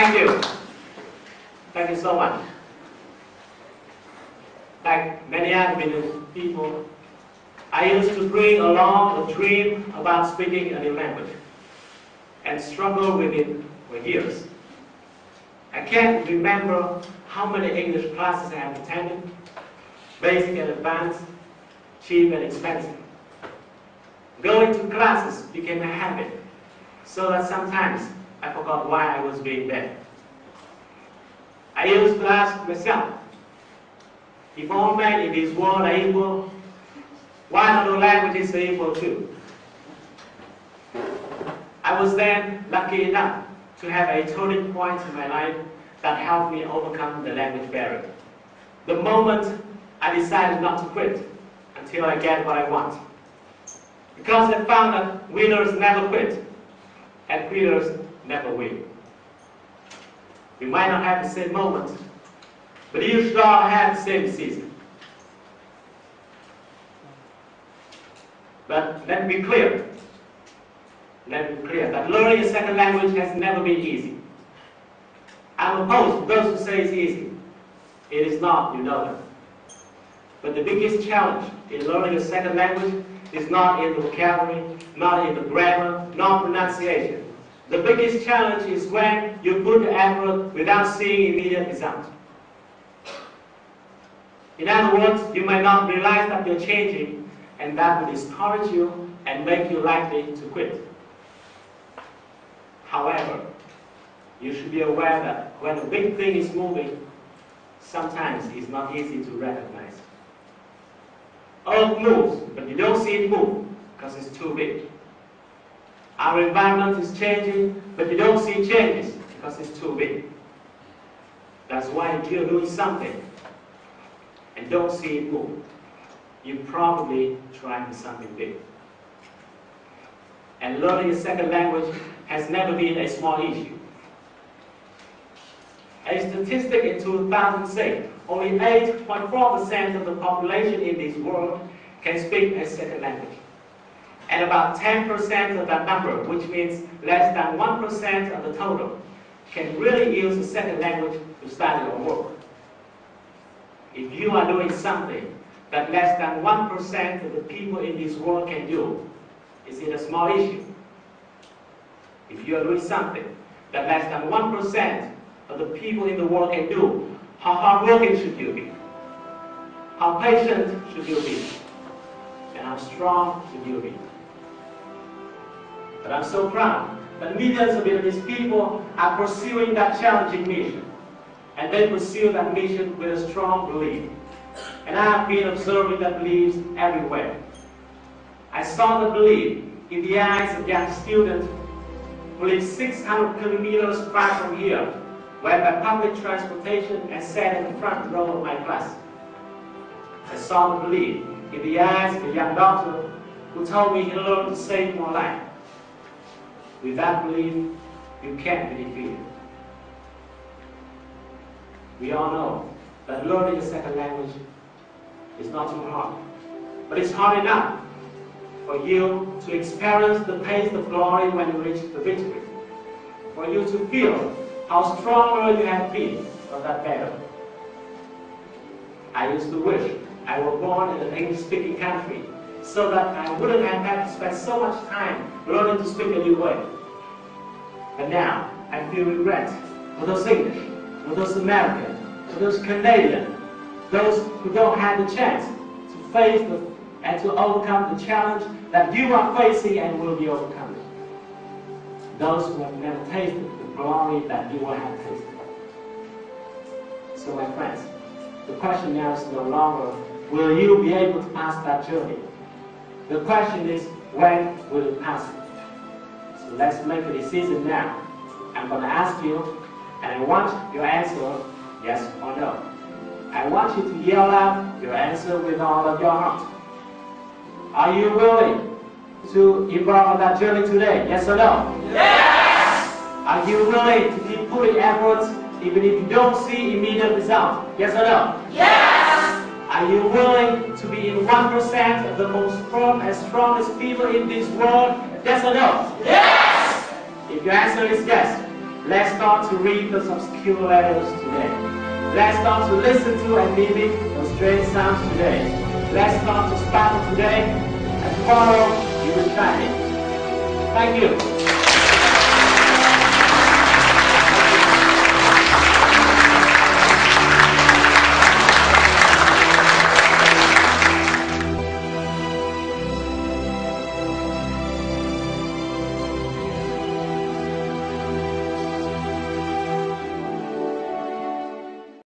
Thank you. Thank you so much. Like many other people, I used to bring along a dream about speaking a new language and struggle with it for years. I can't remember how many English classes I have attended, basic and advanced, cheap and expensive. Going to classes became a habit, so that sometimes I forgot why I was being there. I used to ask myself, if all men in this world are equal, why not all languages are equal too? I was then lucky enough to have a turning point in my life that helped me overcome the language barrier. The moment I decided not to quit until I get what I want. Because I found that winners never quit and quitters never win. We might not have the same moment, but you should all have the same season. But let me be clear. Let me be clear that learning a second language has never been easy. I'm opposed to those who say it's easy. It is not, you know that. But the biggest challenge in learning a second language is not in the vocabulary, not in the grammar, not pronunciation. The biggest challenge is when you put the effort without seeing immediate results. In other words, you might not realize that you're changing, and that will discourage you and make you likely to quit. However, you should be aware that when a big thing is moving, sometimes it's not easy to recognize. Earth moves, but you don't see it move because it's too big. Our environment is changing, but you don't see changes because it's too big. That's why if you're doing something and don't see it move, you're probably trying something big. And learning a second language has never been a small issue. A statistic in 2000 said only 8.4% of the population in this world can speak a second language. And about 10% of that number, which means less than 1% of the total, can really use a second language to study or work. If you are doing something that less than 1% of the people in this world can do, is it a small issue? If you are doing something that less than 1% of the people in the world can do, how hardworking should you be? How patient should you be? And how strong should you be? But I'm so proud that millions of Vietnamese people are pursuing that challenging mission. And they pursue that mission with a strong belief. And I have been observing that belief everywhere. I saw the belief in the eyes of young students who live 600 kilometers far from here, went by public transportation and sat in the front row of my class. I saw the belief in the eyes of a young doctor who told me he learned to save more life. With that belief, you can't be defeated. We all know that learning a second language is not too hard, but it's hard enough for you to experience the taste of glory when you reach the victory, for you to feel how stronger you have been for that battle. I used to wish I were born in an English-speaking country so that I wouldn't have had to spend so much time learning to speak a new way. But now, I feel regret for those English, for those Americans, for those Canadians, those who don't have the chance to face and to overcome the challenge that you are facing and will be overcoming. Those who have never tasted the glory that you will have tasted. So my friends, the question now is no longer, will you be able to pass that journey? The question is, when will you pass it? So let's make a decision now. I'm going to ask you, and I want your answer, yes or no. I want you to yell out your answer with all of your heart. Are you willing to embark on that journey today? Yes or no? Yes! Are you willing to keep putting efforts even if you don't see immediate results? Yes or no? Yes! Are you willing to be in 1% of the most firm and strongest people in this world? Yes or no? Yes! If your answer is yes, Let's start to read those obscure letters today. Let's start to listen to and mimic those strange sounds today. Let's start to sparkle today, and tomorrow you will shine it. Thank you.